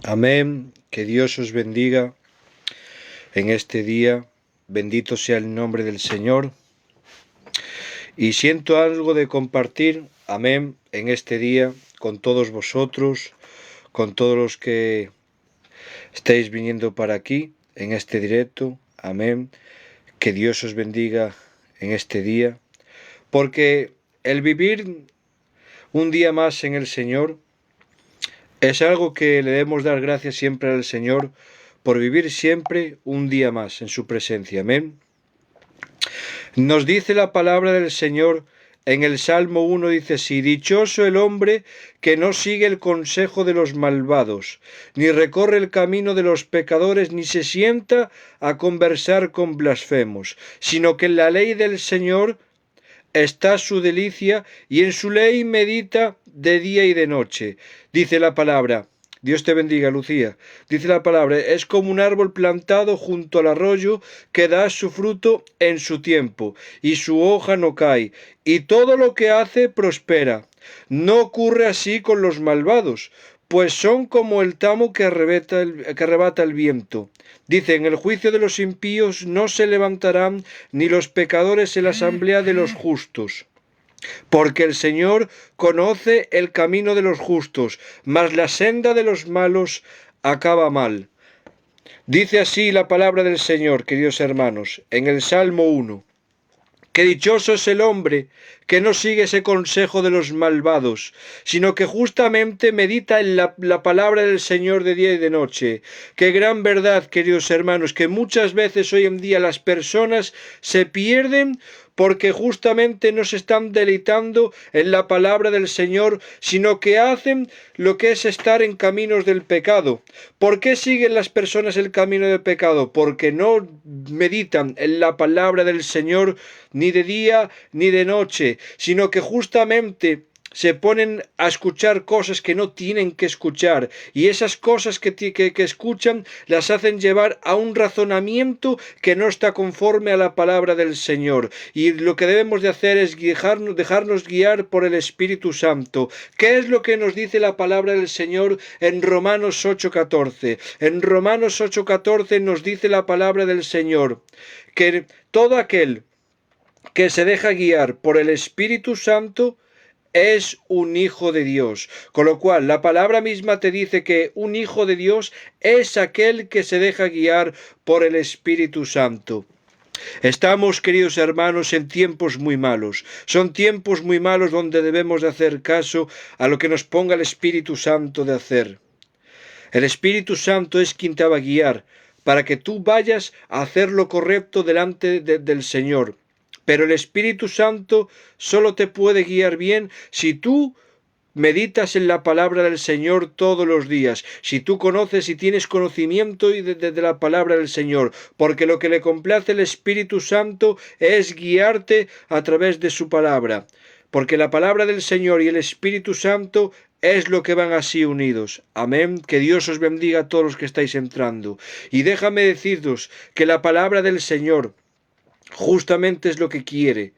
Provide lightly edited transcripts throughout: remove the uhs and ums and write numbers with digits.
Amén. Que Dios os bendiga en este día. Bendito sea el nombre del Señor. Y siento algo de compartir, amén, en este día con todos vosotros, con todos los que estáis viniendo para aquí, en este directo. Amén. Que Dios os bendiga en este día. Porque el vivir un día más en el Señor es algo que le debemos dar gracias siempre al Señor por vivir siempre un día más en su presencia. Amén. Nos dice la palabra del Señor en el Salmo 1, dice así: dichoso el hombre que no sigue el consejo de los malvados, ni recorre el camino de los pecadores, ni se sienta a conversar con blasfemos, sino que en la ley del Señor está su delicia, y en su ley medita de día y de noche. Dice la palabra, Dios te bendiga, Lucía. Dice la palabra, es como un árbol plantado junto al arroyo que da su fruto en su tiempo, y su hoja no cae, y todo lo que hace prospera. No ocurre así con los malvados, pues son como el tamo que arrebata el viento. Dice, en el juicio de los impíos no se levantarán, ni los pecadores en la asamblea de los justos. Porque el Señor conoce el camino de los justos, mas la senda de los malos acaba mal. Dice así la palabra del Señor, queridos hermanos, en el Salmo 1. Que dichoso es el hombre que no sigue ese consejo de los malvados, sino que justamente medita en la palabra del Señor de día y de noche. Qué gran verdad, queridos hermanos, que muchas veces hoy en día las personas se pierden porque justamente no se están deleitando en la palabra del Señor, sino que hacen lo que es estar en caminos del pecado. ¿Por qué siguen las personas el camino del pecado? Porque no meditan en la palabra del Señor ni de día ni de noche, sino que justamente se ponen a escuchar cosas que no tienen que escuchar, y esas cosas que escuchan las hacen llevar a un razonamiento que no está conforme a la palabra del Señor. Y lo que debemos de hacer es dejarnos guiar por el Espíritu Santo. ¿Qué es lo que nos dice la palabra del Señor en Romanos 8:14? En Romanos 8:14 nos dice la palabra del Señor que todo aquel que se deja guiar por el Espíritu Santo es un hijo de Dios. Con lo cual, la palabra misma te dice que un hijo de Dios es aquel que se deja guiar por el Espíritu Santo. Estamos, queridos hermanos, en tiempos muy malos. Son tiempos muy malos donde debemos de hacer caso a lo que nos ponga el Espíritu Santo de hacer. El Espíritu Santo es quien te va a guiar para que tú vayas a hacer lo correcto delante del Señor. Pero el Espíritu Santo solo te puede guiar bien si tú meditas en la palabra del Señor todos los días, si tú conoces y tienes conocimiento de la palabra del Señor, porque lo que le complace al Espíritu Santo es guiarte a través de su palabra, porque la palabra del Señor y el Espíritu Santo es lo que van así unidos. Amén. Que Dios os bendiga a todos los que estáis entrando. Y déjame deciros que la palabra del Señor justamente es lo que quiere: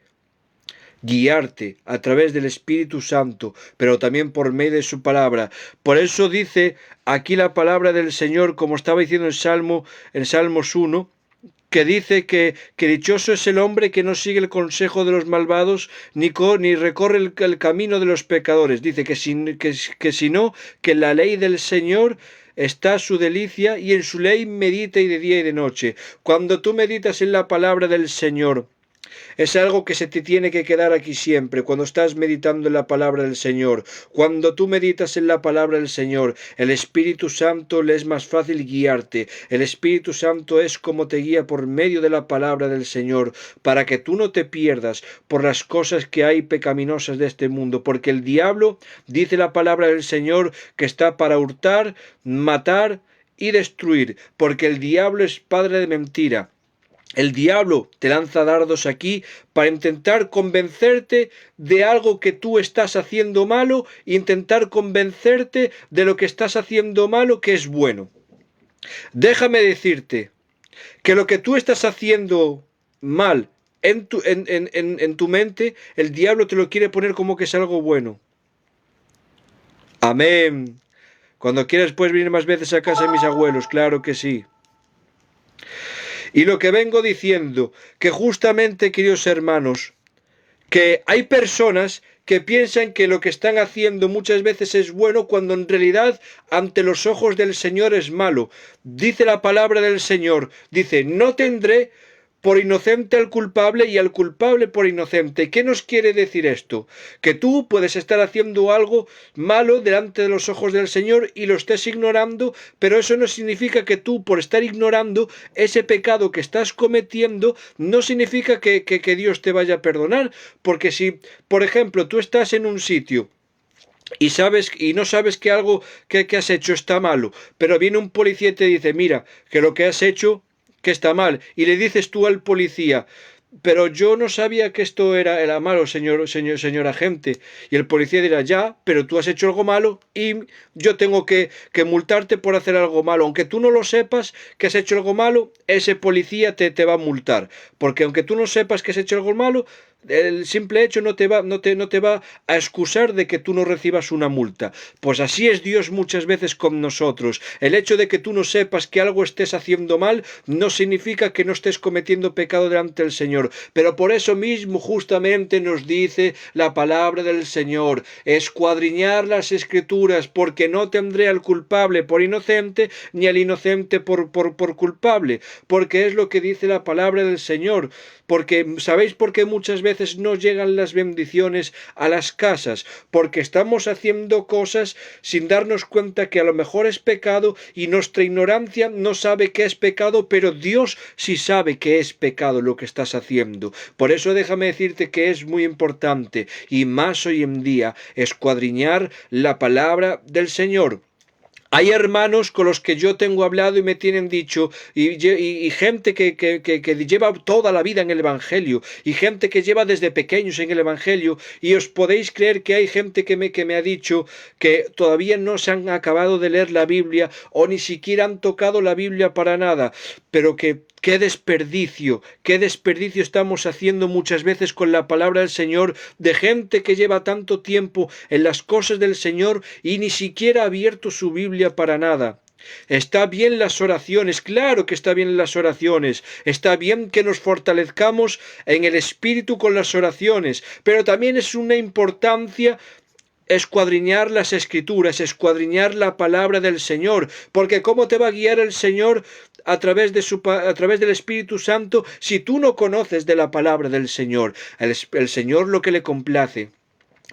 guiarte a través del Espíritu Santo, pero también por medio de su palabra. Por eso dice aquí la palabra del Señor, como estaba diciendo en Salmos 1, que dice que dichoso es el hombre que no sigue el consejo de los malvados, ni recorre el camino de los pecadores. Dice que sino que en la ley del Señor está su delicia, y en su ley medita y de día y de noche. Cuando tú meditas en la palabra del Señor, es algo que se te tiene que quedar aquí siempre, cuando estás meditando en la palabra del Señor. Cuando tú meditas en la palabra del Señor, el Espíritu Santo le es más fácil guiarte. El Espíritu Santo es como te guía por medio de la palabra del Señor, para que tú no te pierdas por las cosas que hay pecaminosas de este mundo, porque el diablo, dice la palabra del Señor, que está para hurtar, matar y destruir, porque el diablo es padre de mentira. El diablo te lanza dardos aquí para intentar convencerte de algo que tú estás haciendo malo, e intentar convencerte de lo que estás haciendo malo que es bueno. Déjame decirte que lo que tú estás haciendo mal en tu mente, el diablo te lo quiere poner como que es algo bueno. Amén. Cuando quieras puedes venir más veces a casa de mis abuelos, claro que sí. Y lo que vengo diciendo, que justamente, queridos hermanos, que hay personas que piensan que lo que están haciendo muchas veces es bueno cuando en realidad ante los ojos del Señor es malo. Dice la palabra del Señor, dice, no tendré por inocente al culpable y al culpable por inocente. ¿Qué nos quiere decir esto? Que tú puedes estar haciendo algo malo delante de los ojos del Señor y lo estés ignorando, pero eso no significa que tú, por estar ignorando ese pecado que estás cometiendo, no significa que Dios te vaya a perdonar, porque si, por ejemplo, tú estás en un sitio y sabes y no sabes que algo que has hecho está malo, pero viene un policía y te dice, mira, que lo que has hecho que está mal, y le dices tú al policía, pero yo no sabía que esto era malo, señor agente. Y el policía dirá, ya, pero tú has hecho algo malo y yo tengo que multarte por hacer algo malo. Aunque tú no lo sepas que has hecho algo malo, ese policía te va a multar. Porque aunque tú no sepas que has hecho algo malo, el simple hecho no te va a excusar de que tú no recibas una multa. Pues así es Dios muchas veces con nosotros. El hecho de que tú no sepas que algo estés haciendo mal no significa que no estés cometiendo pecado delante del Señor. Pero por eso mismo justamente nos dice la palabra del Señor, escuadriñar las Escrituras, porque no tendré al culpable por inocente, ni al inocente por culpable, porque es lo que dice la palabra del Señor. Porque ¿sabéis por qué muchas veces no llegan las bendiciones a las casas? Porque estamos haciendo cosas sin darnos cuenta que a lo mejor es pecado y nuestra ignorancia no sabe que es pecado, pero Dios sí sabe que es pecado lo que estás haciendo. Por eso déjame decirte que es muy importante, y más hoy en día, escuadriñar la palabra del Señor. Hay hermanos con los que yo tengo hablado y me tienen dicho, y gente que lleva toda la vida en el Evangelio, y gente que lleva desde pequeños en el Evangelio, y os podéis creer que hay gente que me ha dicho que todavía no se han acabado de leer la Biblia, o ni siquiera han tocado la Biblia para nada, pero que qué desperdicio estamos haciendo muchas veces con la palabra del Señor, de gente que lleva tanto tiempo en las cosas del Señor y ni siquiera ha abierto su Biblia para nada. Está bien las oraciones, claro que está bien las oraciones, está bien que nos fortalezcamos en el Espíritu con las oraciones, pero también es una importancia escuadriñar las Escrituras, escuadriñar la palabra del Señor, porque ¿cómo te va a guiar el Señor a través del Espíritu Santo si tú no conoces de la palabra del Señor? El Señor lo que le complace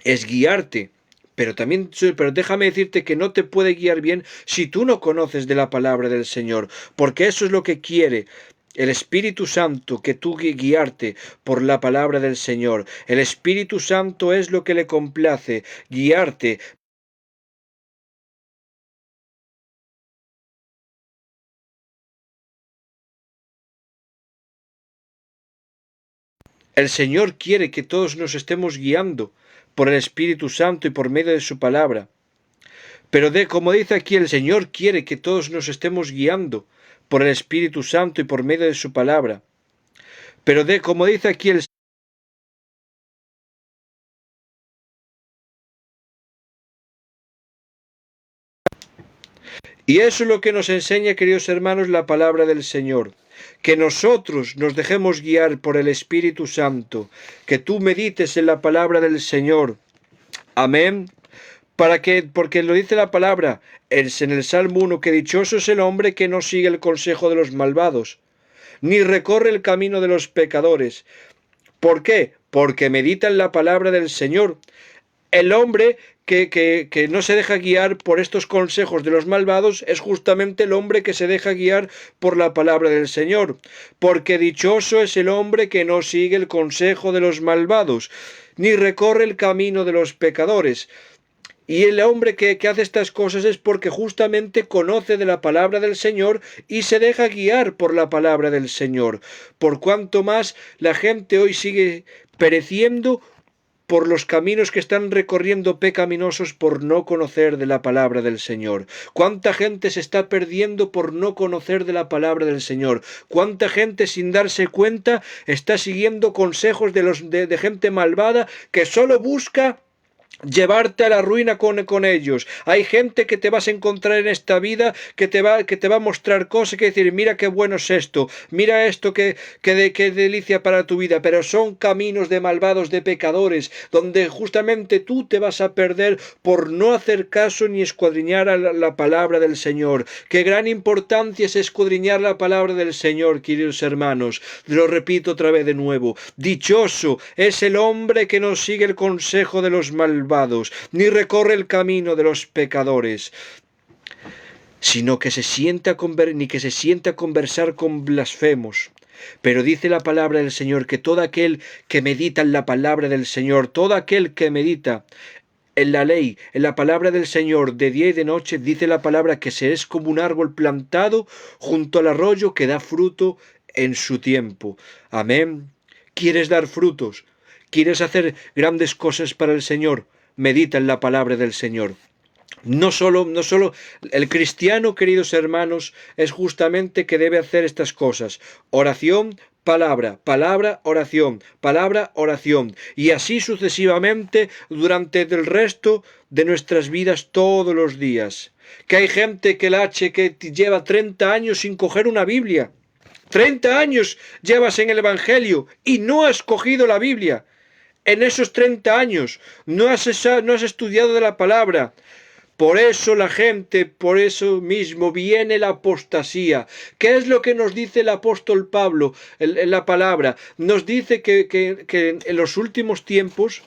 es guiarte. Pero déjame decirte que no te puede guiar bien si tú no conoces de la palabra del Señor, porque eso es lo que quiere el Espíritu Santo, que tú guiarte por la palabra del Señor. El Espíritu Santo es lo que le complace, guiarte. El Señor quiere que todos nos estemos guiando por el Espíritu Santo y por medio de su palabra. Pero como dice aquí, el Señor quiere que todos nos estemos guiando por el Espíritu Santo y por medio de su palabra. Pero como dice aquí el Y eso es lo que nos enseña, queridos hermanos, la palabra del Señor. Que nosotros nos dejemos guiar por el Espíritu Santo. Que tú medites en la palabra del Señor. Amén. Porque lo dice la palabra en el Salmo 1, que dichoso es el hombre que no sigue el consejo de los malvados, ni recorre el camino de los pecadores. ¿Por qué? Porque medita en la palabra del Señor. El hombre que no se deja guiar por estos consejos de los malvados es justamente el hombre que se deja guiar por la palabra del Señor. Porque dichoso es el hombre que no sigue el consejo de los malvados, ni recorre el camino de los pecadores. Y el hombre que hace estas cosas es porque justamente conoce de la palabra del Señor y se deja guiar por la palabra del Señor. Por cuanto más la gente hoy sigue pereciendo por los caminos que están recorriendo pecaminosos por no conocer de la palabra del Señor. ¿Cuánta gente se está perdiendo por no conocer de la palabra del Señor? ¿Cuánta gente sin darse cuenta está siguiendo consejos de gente malvada que solo busca llevarte a la ruina con ellos. Hay gente que te vas a encontrar en esta vida que te va a mostrar cosas, que decir, mira qué bueno es esto, mira esto, qué delicia para tu vida, pero son caminos de malvados, de pecadores, donde justamente tú te vas a perder por no hacer caso ni escudriñar a la palabra del Señor. Qué gran importancia es escudriñar la palabra del Señor, queridos hermanos. Lo repito otra vez de nuevo. Dichoso es el hombre que no sigue el consejo de los malvados, ni recorre el camino de los pecadores, sino que se sienta a conversar con blasfemos. Pero dice la palabra del Señor que todo aquel que medita en la palabra del Señor, todo aquel que medita en la ley, en la palabra del Señor, de día y de noche, dice la palabra que se es como un árbol plantado junto al arroyo que da fruto en su tiempo. Amén. ¿Quieres dar frutos? ¿Quieres hacer grandes cosas para el Señor? Medita en la palabra del Señor. No solo el cristiano, queridos hermanos, es justamente que debe hacer estas cosas: oración, palabra, palabra, oración, palabra, oración, y así sucesivamente durante el resto de nuestras vidas todos los días. Que hay gente que lleva 30 años sin coger una Biblia. 30 años llevas en el Evangelio y no has cogido la Biblia. En esos 30 años no has estudiado de la palabra. Por eso por eso mismo viene la apostasía. ¿Qué es lo que nos dice el apóstol Pablo en la palabra? Nos dice que en los últimos tiempos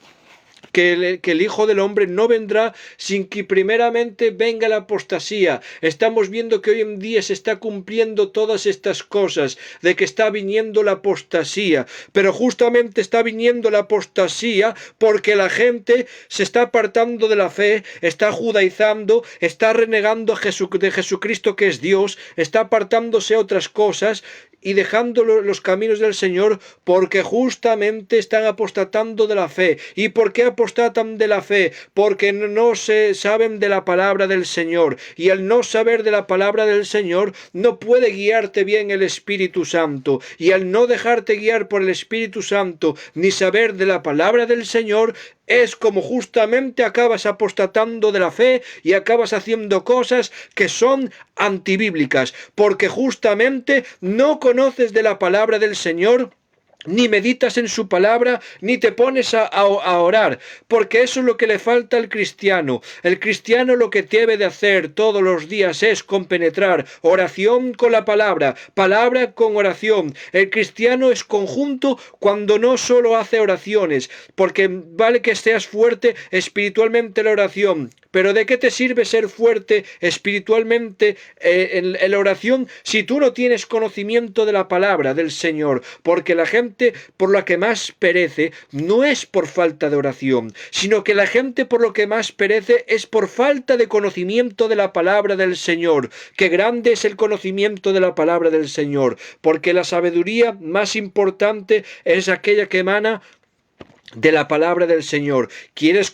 que el Hijo del Hombre no vendrá sin que primeramente venga la apostasía. Estamos viendo que hoy en día se está cumpliendo todas estas cosas, de que está viniendo la apostasía, pero justamente está viniendo la apostasía porque la gente se está apartando de la fe, está judaizando, está renegando de Jesucristo que es Dios, está apartándose a otras cosas y dejando los caminos del Señor, porque justamente están apostatando de la fe. ¿Y por qué apostatan de la fe? Porque no se saben de la palabra del Señor, y al no saber de la palabra del Señor no puede guiarte bien el Espíritu Santo, y al no dejarte guiar por el Espíritu Santo ni saber de la palabra del Señor, es como justamente acabas apostatando de la fe y acabas haciendo cosas que son antibíblicas, porque justamente no conoces de la palabra del Señor, ni meditas en su palabra, ni te pones a orar, porque eso es lo que le falta al cristiano. El cristiano lo que debe de hacer todos los días es compenetrar oración con la palabra, palabra con oración. El cristiano es conjunto cuando no solo hace oraciones, porque vale que seas fuerte espiritualmente en la oración, pero ¿de qué te sirve ser fuerte espiritualmente en la oración si tú no tienes conocimiento de la palabra del Señor? Porque la gente por la que más perece no es por falta de oración, sino que la gente por lo que más perece es por falta de conocimiento de la palabra del Señor. Qué grande es el conocimiento de la palabra del Señor, porque la sabiduría más importante es aquella que emana de la palabra del Señor. ¿Quieres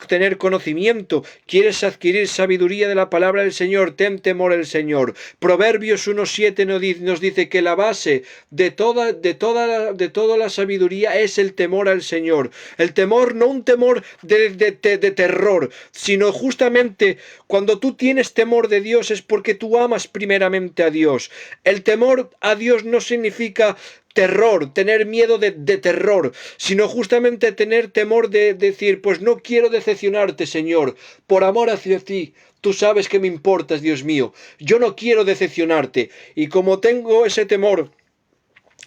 tener conocimiento? ¿Quieres adquirir sabiduría de la palabra del Señor? Ten temor al Señor. Proverbios 1:7 nos dice que la base de toda la sabiduría es el temor al Señor. El temor, no un temor de terror, sino justamente cuando tú tienes temor de Dios es porque tú amas primeramente a Dios. El temor a Dios no significa terror, tener miedo de terror, sino justamente tener temor de decir, pues no quiero decepcionarte, Señor, por amor hacia ti. Tú sabes que me importas, Dios mío. Yo no quiero decepcionarte. Y como tengo ese temor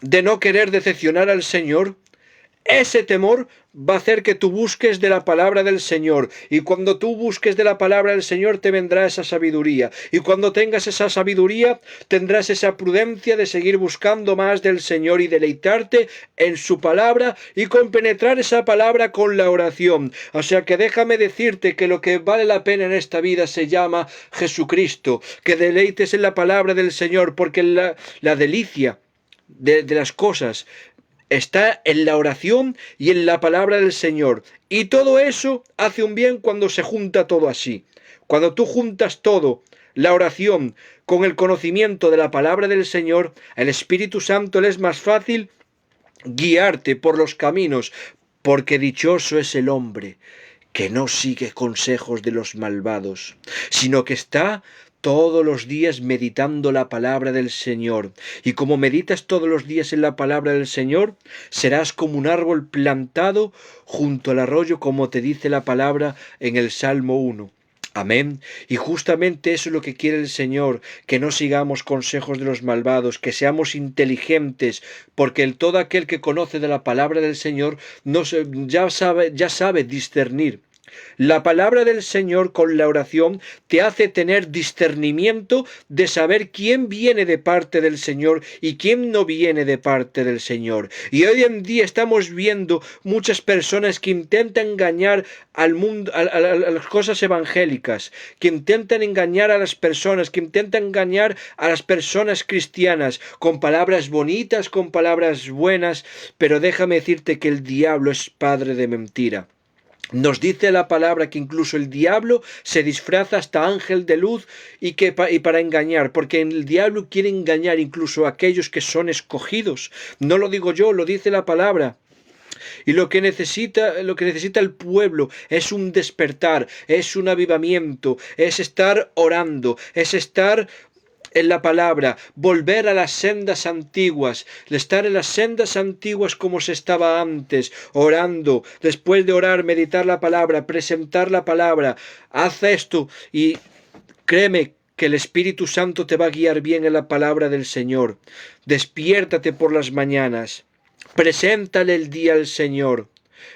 de no querer decepcionar al Señor, ese temor va a hacer que tú busques de la palabra del Señor, y cuando tú busques de la palabra del Señor te vendrá esa sabiduría, y cuando tengas esa sabiduría tendrás esa prudencia de seguir buscando más del Señor y deleitarte en su palabra y compenetrar esa palabra con la oración. O sea que déjame decirte que lo que vale la pena en esta vida se llama Jesucristo, que deleites en la palabra del Señor, porque la delicia de las cosas está en la oración y en la palabra del Señor. Y todo eso hace un bien cuando se junta todo así. Cuando tú juntas todo, la oración con el conocimiento de la palabra del Señor, el Espíritu Santo le es más fácil guiarte por los caminos, porque dichoso es el hombre que no sigue consejos de los malvados, sino que está todos los días meditando la palabra del Señor. Y como meditas todos los días en la palabra del Señor, serás como un árbol plantado junto al arroyo, como te dice la palabra en el Salmo 1. Amén. Y justamente eso es lo que quiere el Señor, que no sigamos consejos de los malvados, que seamos inteligentes, porque todo aquel que conoce de la palabra del Señor ya sabe discernir. La palabra del Señor con la oración te hace tener discernimiento de saber quién viene de parte del Señor y quién no viene de parte del Señor. Y hoy en día estamos viendo muchas personas que intentan engañar al mundo, a las cosas evangélicas, que intentan engañar a las personas, que intentan engañar a las personas cristianas con palabras bonitas, con palabras buenas, pero déjame decirte que el diablo es padre de mentira. Nos dice la palabra que incluso el diablo se disfraza hasta ángel de luz y para engañar, porque el diablo quiere engañar incluso a aquellos que son escogidos. No lo digo yo, lo dice la palabra. Y lo que necesita el pueblo es un despertar, es un avivamiento, es estar orando, es estar en la palabra, volver a las sendas antiguas, estar en las sendas antiguas como se estaba antes, orando, después de orar, meditar la palabra, presentar la palabra. Haz esto y créeme que el Espíritu Santo te va a guiar bien en la palabra del Señor. Despiértate por las mañanas, preséntale el día al Señor.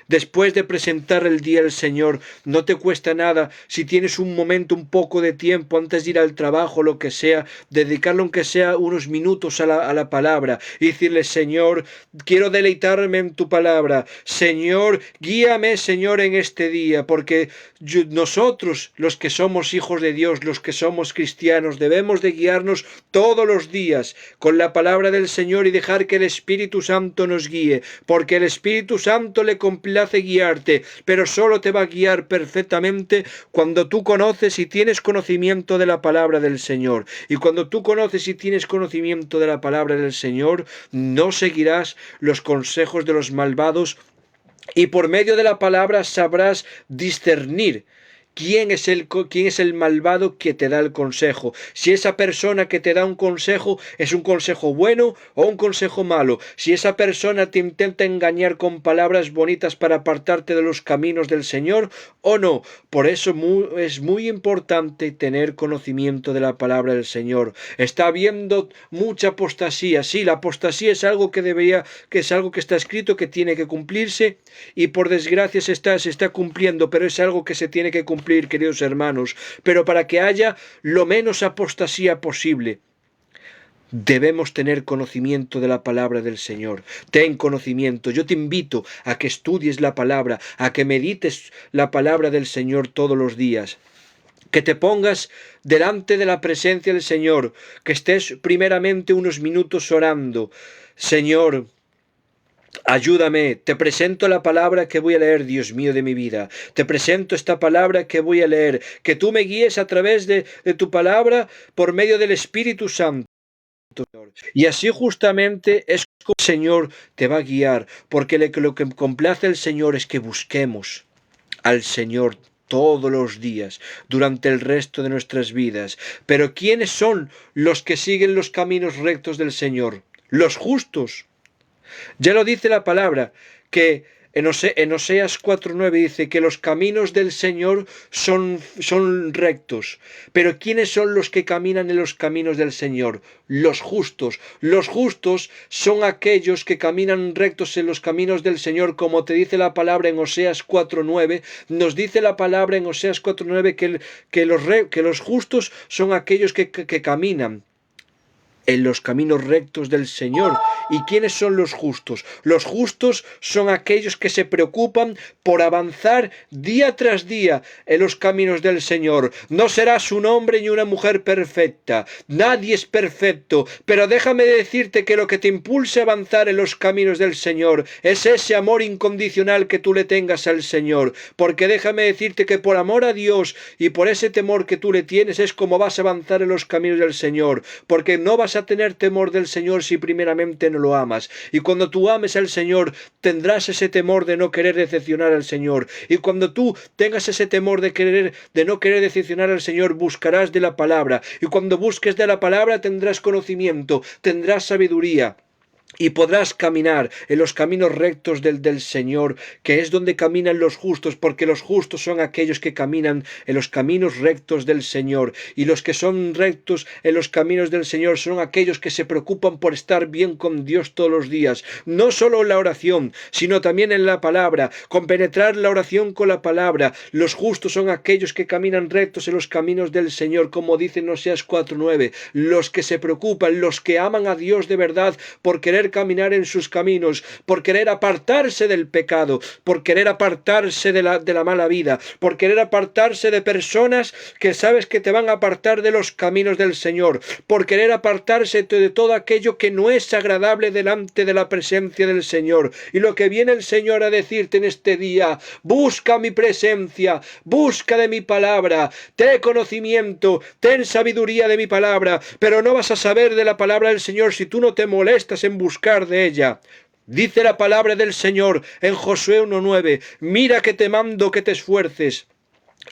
Después de presentar el día al Señor, no te cuesta nada, si tienes un momento, un poco de tiempo antes de ir al trabajo, lo que sea, dedicarlo aunque sea unos minutos a la palabra y decirle: Señor, quiero deleitarme en tu palabra. Señor, guíame, Señor, en este día, porque nosotros, los que somos hijos de Dios, los que somos cristianos, debemos de guiarnos todos los días con la palabra del Señor y dejar que el Espíritu Santo nos guíe, porque el Espíritu Santo le complace guiarte, pero solo te va a guiar perfectamente cuando tú conoces y tienes conocimiento de la palabra del Señor. Y cuando tú conoces y tienes conocimiento de la palabra del Señor, no seguirás los consejos de los malvados, y por medio de la palabra sabrás discernir ¿quién es el malvado que te da el consejo? Si esa persona que te da un consejo es un consejo bueno o un consejo malo. Si esa persona te intenta engañar con palabras bonitas para apartarte de los caminos del Señor o no. Por eso es muy importante tener conocimiento de la palabra del Señor. Está habiendo mucha apostasía. Sí, la apostasía es algo que es algo que está escrito, que tiene que cumplirse, y por desgracia se está cumpliendo, pero es algo que se tiene que cumplir, queridos hermanos. Pero para que haya lo menos apostasía posible, debemos tener conocimiento de la palabra del Señor. Ten conocimiento. Yo te invito a que estudies la palabra, a que medites la palabra del Señor todos los días. Que te pongas delante de la presencia del Señor, que estés primeramente unos minutos orando. Señor, ayúdame, te presento la palabra que voy a leer, Dios mío de mi vida. Te presento esta palabra que voy a leer, que tú me guíes a través de tu palabra por medio del Espíritu Santo. Y así justamente es como el Señor te va a guiar, porque lo que complace al Señor es que busquemos al Señor todos los días, durante el resto de nuestras vidas. Pero ¿quiénes son los que siguen los caminos rectos del Señor? Los justos. Ya lo dice la palabra, que en Oseas 4:9 dice que los caminos del Señor son rectos. Pero ¿quiénes son los que caminan en los caminos del Señor? Los justos. Los justos son aquellos que caminan rectos en los caminos del Señor, como te dice la palabra en Oseas 4:9. Nos dice la palabra en Oseas 4:9 que los justos son aquellos que caminan en los caminos rectos del Señor. ¿Y quiénes son los justos? Los justos son aquellos que se preocupan por avanzar día tras día en los caminos del Señor. No serás un hombre ni una mujer perfecta. Nadie es perfecto. Pero déjame decirte que lo que te impulse a avanzar en los caminos del Señor es ese amor incondicional que tú le tengas al Señor. Porque déjame decirte que por amor a Dios y por ese temor que tú le tienes es como vas a avanzar en los caminos del Señor. Porque no vas a tener temor del Señor si primeramente no lo amas. Y cuando tú ames al Señor, tendrás ese temor de no querer decepcionar al Señor. Y cuando tú tengas ese temor de no querer decepcionar al Señor, buscarás de la palabra. Y cuando busques de la palabra, tendrás conocimiento, tendrás sabiduría. Y podrás caminar en los caminos rectos del Señor, que es donde caminan los justos, porque los justos son aquellos que caminan en los caminos rectos del Señor. Y los que son rectos en los caminos del Señor son aquellos que se preocupan por estar bien con Dios todos los días. No solo en la oración, sino también en la palabra, compenetrar la oración con la palabra. Los justos son aquellos que caminan rectos en los caminos del Señor, como dice en Oseas 4:9. Los que se preocupan, los que aman a Dios de verdad por querer caminar en sus caminos, por querer apartarse del pecado, por querer apartarse de la mala vida, por querer apartarse de personas que sabes que te van a apartar de los caminos del Señor, por querer apartarse de todo aquello que no es agradable delante de la presencia del Señor. Y lo que viene el Señor a decirte en este día: busca mi presencia, busca de mi palabra, ten conocimiento, ten sabiduría de mi palabra, pero no vas a saber de la palabra del Señor si tú no te molestas en buscar de ella. Dice la palabra del Señor en Josué 1:9: mira que te mando que te esfuerces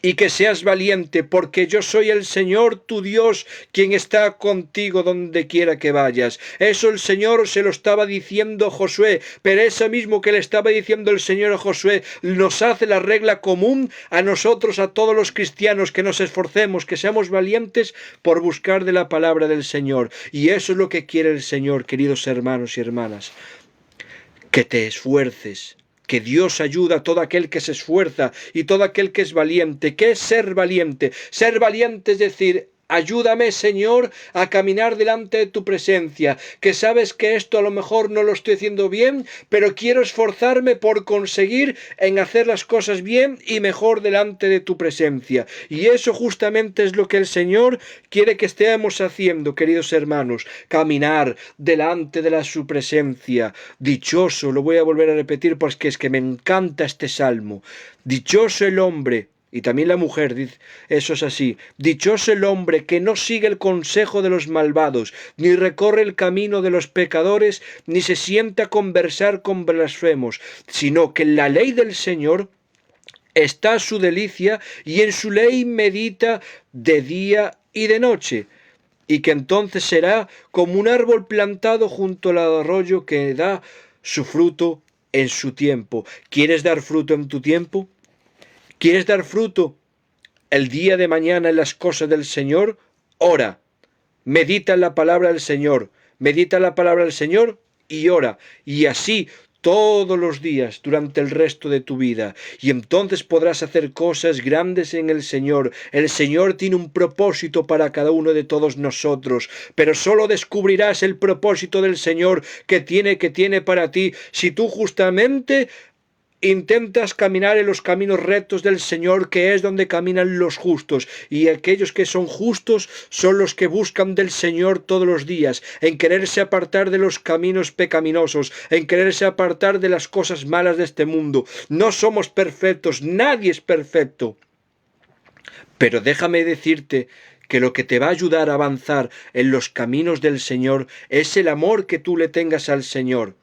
y que seas valiente, porque yo soy el Señor tu Dios, quien está contigo donde quiera que vayas. Eso el Señor se lo estaba diciendo a Josué, pero eso mismo que le estaba diciendo el Señor a Josué nos hace la regla común a nosotros, a todos los cristianos, que nos esforcemos, que seamos valientes por buscar de la palabra del Señor. Y eso es lo que quiere el Señor, queridos hermanos y hermanas, que te esfuerces. Que Dios ayuda a todo aquel que se esfuerza y todo aquel que es valiente. ¿Qué es ser valiente? Ser valiente es decir: ayúdame, Señor, a caminar delante de tu presencia, que sabes que esto a lo mejor no lo estoy haciendo bien, pero quiero esforzarme por conseguir en hacer las cosas bien y mejor delante de tu presencia. Y eso justamente es lo que el Señor quiere que estemos haciendo, queridos hermanos: caminar delante de su presencia. Dichoso, lo voy a volver a repetir porque es que me encanta este salmo. Dichoso el hombre, y también la mujer, dice, eso es así: dichoso el hombre que no sigue el consejo de los malvados, ni recorre el camino de los pecadores, ni se sienta a conversar con blasfemos, sino que en la ley del Señor está su delicia, y en su ley medita de día y de noche. Y que entonces será como un árbol plantado junto al arroyo que da su fruto en su tiempo. ¿Quieres dar fruto en tu tiempo? ¿Quieres dar fruto el día de mañana en las cosas del Señor? Ora, medita en la palabra del Señor, medita en la palabra del Señor y ora. Y así todos los días durante el resto de tu vida. Y entonces podrás hacer cosas grandes en el Señor. El Señor tiene un propósito para cada uno de todos nosotros, pero solo descubrirás el propósito del Señor que tiene para ti si tú justamente intentas caminar en los caminos rectos del Señor, que es donde caminan los justos. Y aquellos que son justos son los que buscan del Señor todos los días, en quererse apartar de los caminos pecaminosos, en quererse apartar de las cosas malas de este mundo. No somos perfectos, nadie es perfecto. Pero déjame decirte que lo que te va a ayudar a avanzar en los caminos del Señor es el amor que tú le tengas al Señor.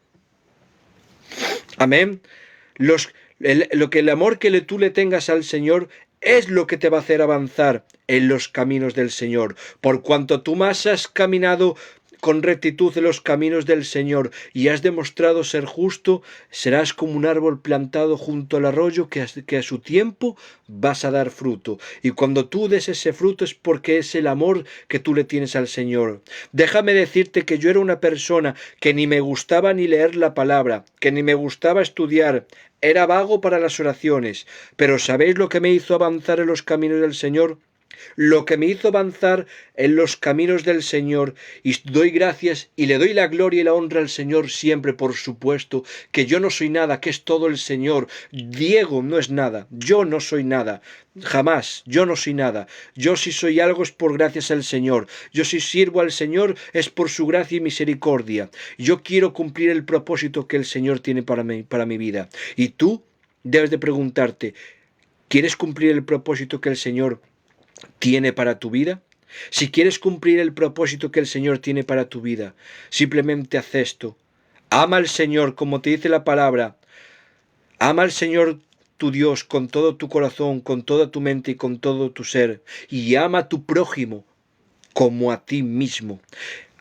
Amén. El amor que tú le tengas al Señor es lo que te va a hacer avanzar en los caminos del Señor. Por cuanto tú más has caminado con rectitud en los caminos del Señor y has demostrado ser justo, serás como un árbol plantado junto al arroyo que a su tiempo vas a dar fruto. Y cuando tú des ese fruto es porque es el amor que tú le tienes al Señor. Déjame decirte que yo era una persona que ni me gustaba ni leer la palabra, que ni me gustaba estudiar. Era vago para las oraciones. Pero ¿sabéis lo que me hizo avanzar en los caminos del Señor? Lo que me hizo avanzar en los caminos del Señor, y doy gracias y le doy la gloria y la honra al Señor siempre, por supuesto, que yo no soy nada, que es todo el Señor. Diego no es nada, yo no soy nada, jamás, yo no soy nada. Yo si soy algo es por gracias al Señor. Yo si sirvo al Señor es por su gracia y misericordia. Yo quiero cumplir el propósito que el Señor tiene para mi vida. Y tú debes de preguntarte, ¿quieres cumplir el propósito que el Señor tiene para tu vida? Si quieres cumplir el propósito que el Señor tiene para tu vida, simplemente haz esto: Ama al Señor, como te dice la palabra. Ama al Señor tu Dios con todo tu corazón, con toda tu mente y con todo tu ser. Y ama a tu prójimo como a ti mismo.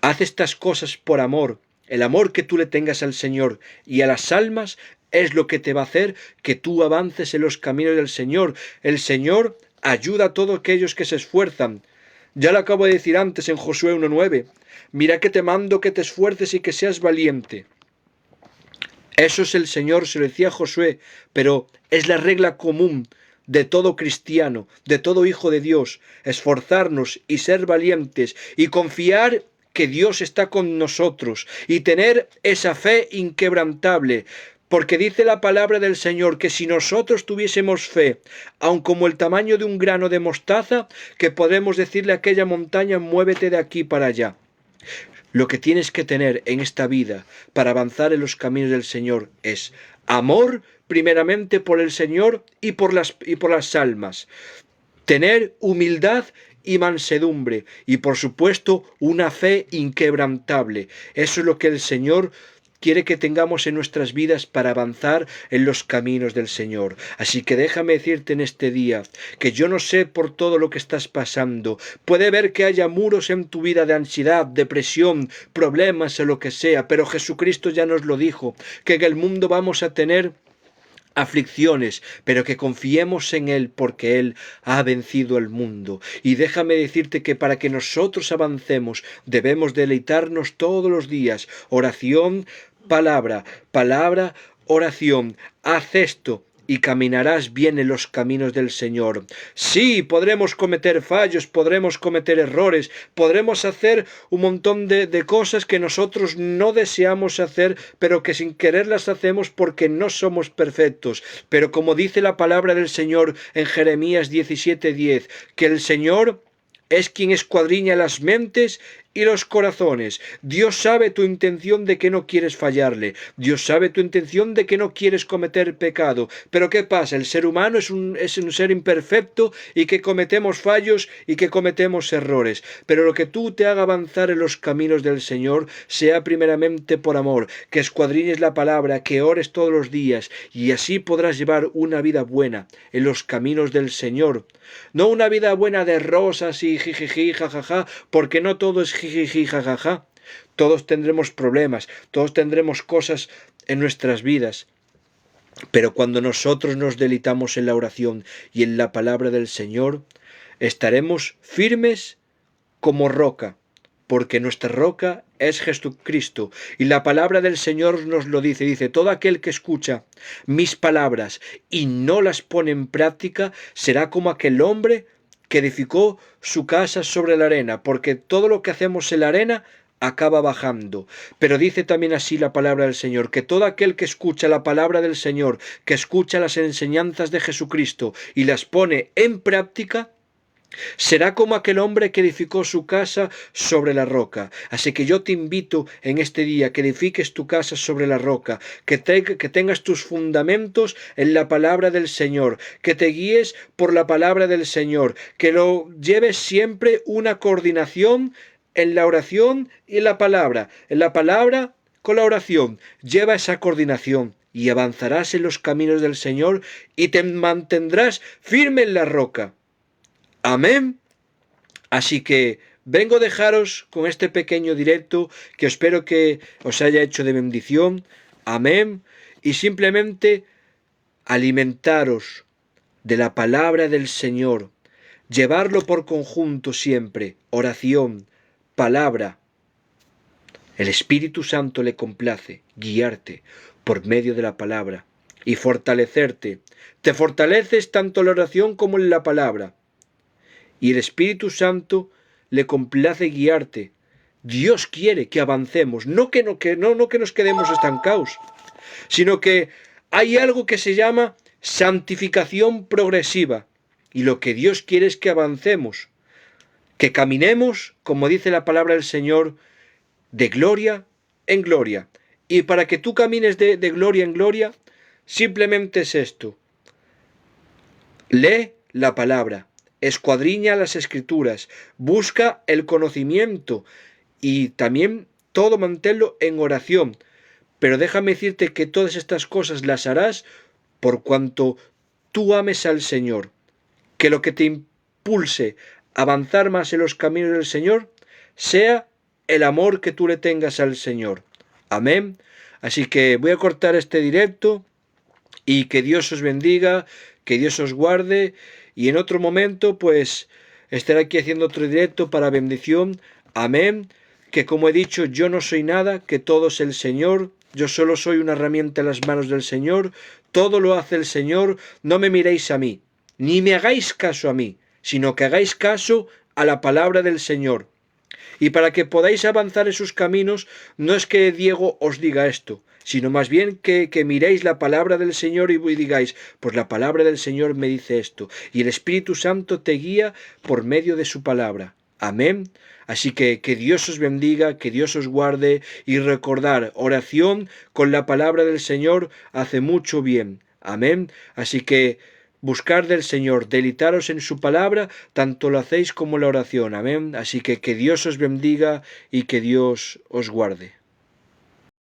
Haz estas cosas por amor. El amor que tú le tengas al Señor y a las almas es lo que te va a hacer que tú avances en los caminos del Señor. El Señor ayuda a todos aquellos que se esfuerzan. Ya lo acabo de decir antes en Josué 1:9. Mira que te mando que te esfuerces y que seas valiente. Eso es el Señor, se lo decía a Josué, pero es la regla común de todo cristiano, de todo hijo de Dios, esforzarnos y ser valientes y confiar que Dios está con nosotros y tener esa fe inquebrantable. Porque dice la palabra del Señor que si nosotros tuviésemos fe, aun como el tamaño de un grano de mostaza, que podemos decirle a aquella montaña, muévete de aquí para allá. Lo que tienes que tener en esta vida para avanzar en los caminos del Señor es amor primeramente por el Señor y por las almas. Tener humildad y mansedumbre y por supuesto una fe inquebrantable. Eso es lo que el Señor quiere que tengamos en nuestras vidas para avanzar en los caminos del Señor. Así que déjame decirte en este día que yo no sé por todo lo que estás pasando. Puede ver que haya muros en tu vida de ansiedad, depresión, problemas o lo que sea, pero Jesucristo ya nos lo dijo, que en el mundo vamos a tener aflicciones, pero que confiemos en Él porque Él ha vencido el mundo. Y déjame decirte que para que nosotros avancemos debemos deleitarnos todos los días. Oración, palabra, palabra, oración. Haz esto y caminarás bien en los caminos del Señor. Sí, podremos cometer fallos, podremos cometer errores, podremos hacer un montón de cosas que nosotros no deseamos hacer, pero que sin querer las hacemos porque no somos perfectos. Pero como dice la palabra del Señor en Jeremías 17:10, que el Señor es quien escuadriña las mentes y los corazones. Dios sabe tu intención de que no quieres fallarle. Dios sabe tu intención de que no quieres cometer pecado. Pero ¿qué pasa? El ser humano es un ser imperfecto y que cometemos fallos y que cometemos errores. Pero lo que tú te haga avanzar en los caminos del Señor sea primeramente por amor, que escuadrines la palabra, que ores todos los días y así podrás llevar una vida buena en los caminos del Señor. No una vida buena de rosas y jijiji, jajaja, porque no todo es jijiji, jajaja. Todos tendremos problemas, todos tendremos cosas en nuestras vidas. Pero cuando nosotros nos deleitamos en la oración y en la palabra del Señor, estaremos firmes como roca, porque nuestra roca es Jesucristo. Y la palabra del Señor nos lo dice, todo aquel que escucha mis palabras y no las pone en práctica, será como aquel hombre que edificó su casa sobre la arena, porque todo lo que hacemos en la arena acaba bajando. Pero dice también así la palabra del Señor, que todo aquel que escucha la palabra del Señor, que escucha las enseñanzas de Jesucristo y las pone en práctica, será como aquel hombre que edificó su casa sobre la roca. Así que yo te invito en este día que edifiques tu casa sobre la roca, que tengas tus fundamentos en la palabra del Señor, que te guíes por la palabra del Señor, que lo lleves siempre una coordinación en la oración y en la palabra con la oración. Lleva esa coordinación y avanzarás en los caminos del Señor y te mantendrás firme en la roca. Amén. Así que vengo a dejaros con este pequeño directo que espero que os haya hecho de bendición. Amén. Y simplemente alimentaros de la palabra del Señor. Llevarlo por conjunto siempre. Oración, palabra. El Espíritu Santo le complace guiarte por medio de la palabra y fortalecerte. Te fortaleces tanto en la oración como en la palabra. Y el Espíritu Santo le complace guiarte. Dios quiere que avancemos, no que nos quedemos estancados, sino que hay algo que se llama santificación progresiva. Y lo que Dios quiere es que avancemos, que caminemos, como dice la palabra del Señor, de gloria en gloria. Y para que tú camines de gloria en gloria, simplemente es esto. Lee la palabra. Escuadriña las escrituras, busca el conocimiento y también todo manténlo en oración. pero déjame decirte que todas estas cosas las harás por cuanto tú ames al Señor, que lo que te impulse a avanzar más en los caminos del Señor sea el amor que tú le tengas al Señor. Amén. Así que voy a cortar este directo y que Dios os bendiga, que Dios os guarde y en otro momento pues estaré aquí haciendo otro directo para bendición. Amén. Que como he dicho, yo no soy nada, que todo es el Señor. Yo solo soy una herramienta en las manos del Señor. Todo lo hace el Señor. No me miréis a mí, ni me hagáis caso a mí, sino que hagáis caso a la palabra del Señor. Y para que podáis avanzar en sus caminos, no es que Diego os diga esto, sino más bien que miréis la palabra del Señor y digáis, pues la palabra del Señor me dice esto, y el Espíritu Santo te guía por medio de su palabra. Amén. Así que Dios os bendiga, que Dios os guarde, y recordar, oración con la palabra del Señor hace mucho bien. Amén. Así que buscar del Señor, deleitaros en su palabra, tanto lo hacéis como la oración. Amén. Así que Dios os bendiga y que Dios os guarde.